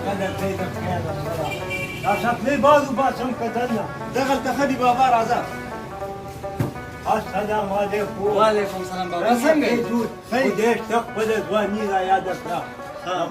خلک دی د خیر سره دا شکلې بازو باسم کتنه دغلته ښه دي بابا راځه. السلام علیکم. وعلیکم سلام بابا څنګه یې؟ خدای شته خپله ځواني را یاده کړه.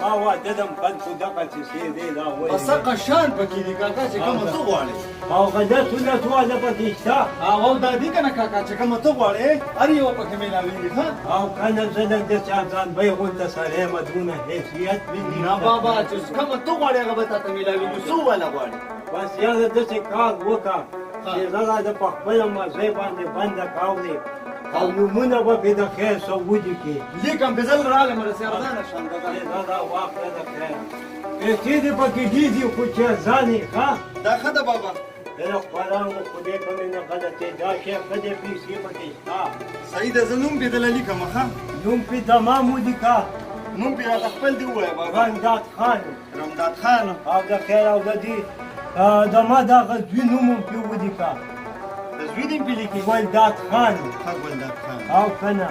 ما واده دم خلکو دغه څیزې دی را ویلې. بس هغه شان پکې دي کاکا چې کومه ته غواړې. او غلط ولس واده پکې شته. او دا دي که نه کاکا چې کومه ته غواړې هر یوه پکې میلاوېږي ښه. او که نه زه د داسې ځان بیې غونته سړی یم دونه حیثیت مې نه بابا چې کومه ته غواړې هغه به تاته میلاوېږي. څه وواله غواړې؟ بس یاره داسې کار وکړه چې زه را د په خپله مزۍ باندې بنده کاولې او نومونه به پې د خیر څه ولیکې. لیکم پې زه راغلم رسې ارزانه شم دا دا واخله د خیر پیسې دې پکې ډېر دي خو چې ځان یې ښه دا ښه ده بابا. بله خپله مو خدای په مینه غلطې دا شی ښه دی پیسې پکې شته. صحیح ده زه نوم پې دله لیکم ښه. نوم پې تمام ولیکه. نوم پې راته خپل دې ووایه بابا. رمداد خان. رمداد خان. او د خیر او د دې د ما دغه زوی نوم هم پې ولیکه. د زوی دې پې لیکي؟ ګلداد خان. ښه ګلداد خان. او که نه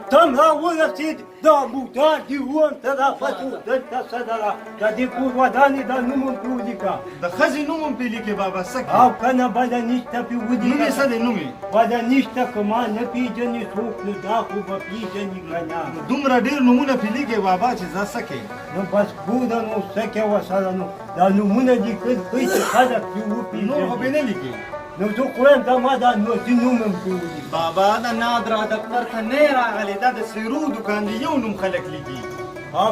تم را ورسید دا موټر دې ووم ته را فتو دلته څه ده د دې کور ودانې دا نوم هم پې ولیکه. د ښځې نوم هم پې لیکې بابا څه کوې؟ او که نه بله نشته پې نوم یې ولیکه. څه دی نوم یې؟ بله نشته که ما نه پېژنې څوک نو دا خو به پېژني که نه. دومره ډېر نومونه پې لیکې بابا چې زه څه کوې؟ نو بس ګوره نو څه کې ورسره نو دا نومونه لیکل ښایي چې خلک پې نور خو پې وپېژني. نه لیکې. نو زه خو وایم دا ما دا نوسي نوم هم پې ولیکه. بابا دا نادرا دفتر ته نه یې راغلی دا د سیرو دوکان دی یو نوم خلک لیکي.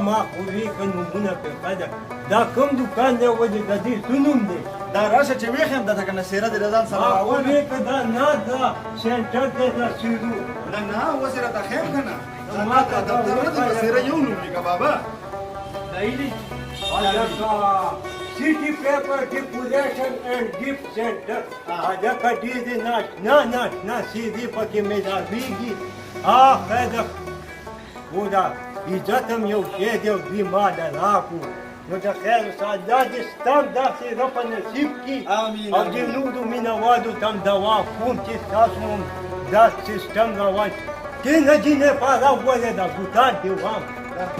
ما خو وی که نومونه پې خلک دا کوم دوکان دی ولې د دې څه نوم دی؟ دا راشه چې ویښ یم درته که نه سیره دې له ځان سره ما خو راوړه. وی که دا نه دا سینټر دی د سیرو. نه نه اوس یې راته ښیم که نه. ما ته دفتر نه دی په سیره یو نوم لیکه بابا. City Paper Depuration and Gift Center. هلکه ډېر دې ناشنا سیدي پکې میلاوېږي. خیر خو دا عزت هم یو شی دی او دوی ما له راکړو نو د خیر سره الله دې ستم داسې زړه په نصیب کړي او دې نورو مینهوالو ته هم دوا کوم چې ستاسو هم دا سیسټم روان دې نه جینې پاره ولې دا بوټان دې وام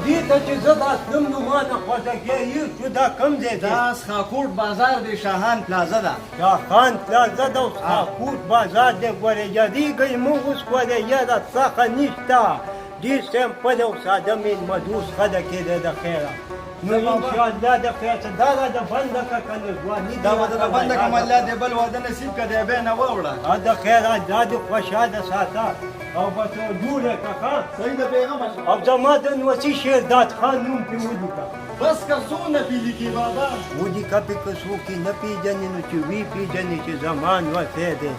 دې ته چې زه دا تلم نو ما نه خوځګۍ هېر شو دا کوم ځای دی؟ دا سخاکوټ بازار دی شاهان پلازه ده. شاهان پلازه ده او سخاکوټ بازار دی. ګورې یادېږئ موږ اوس ګورې یاره څخه نشته ډېر سمپل او ساده میلمدوس خلک یې دی د خیره. نو انشاءالله د خیر څه دا راته بنده کړه که نه ځواني دا به درته بنده کړم الله دې بل واده نصیب کړه دی بیا نه واوړه. د خیر دا دې خوشحاله ساته او بس جوړه کړه ښه. صحیح ده پیغمبر شه. او زما د نوسي شیرداد خان نوم پې ولیکه. بس که څونه پې لیکي بابا؟ ولیکه پې که څوک یې نه پېژني نو چې ویې پېژني چې زمان وتی دی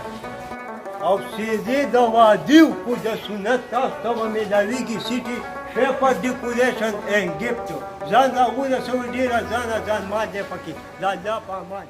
او سیدې د وادیو خو د سنت تاسو ته به میلاوېږي سیټي پیپر ډیکوریشن اینډ ګفټ ځان را ورسوي ډېره ځان مال دی پکې د الله په امان.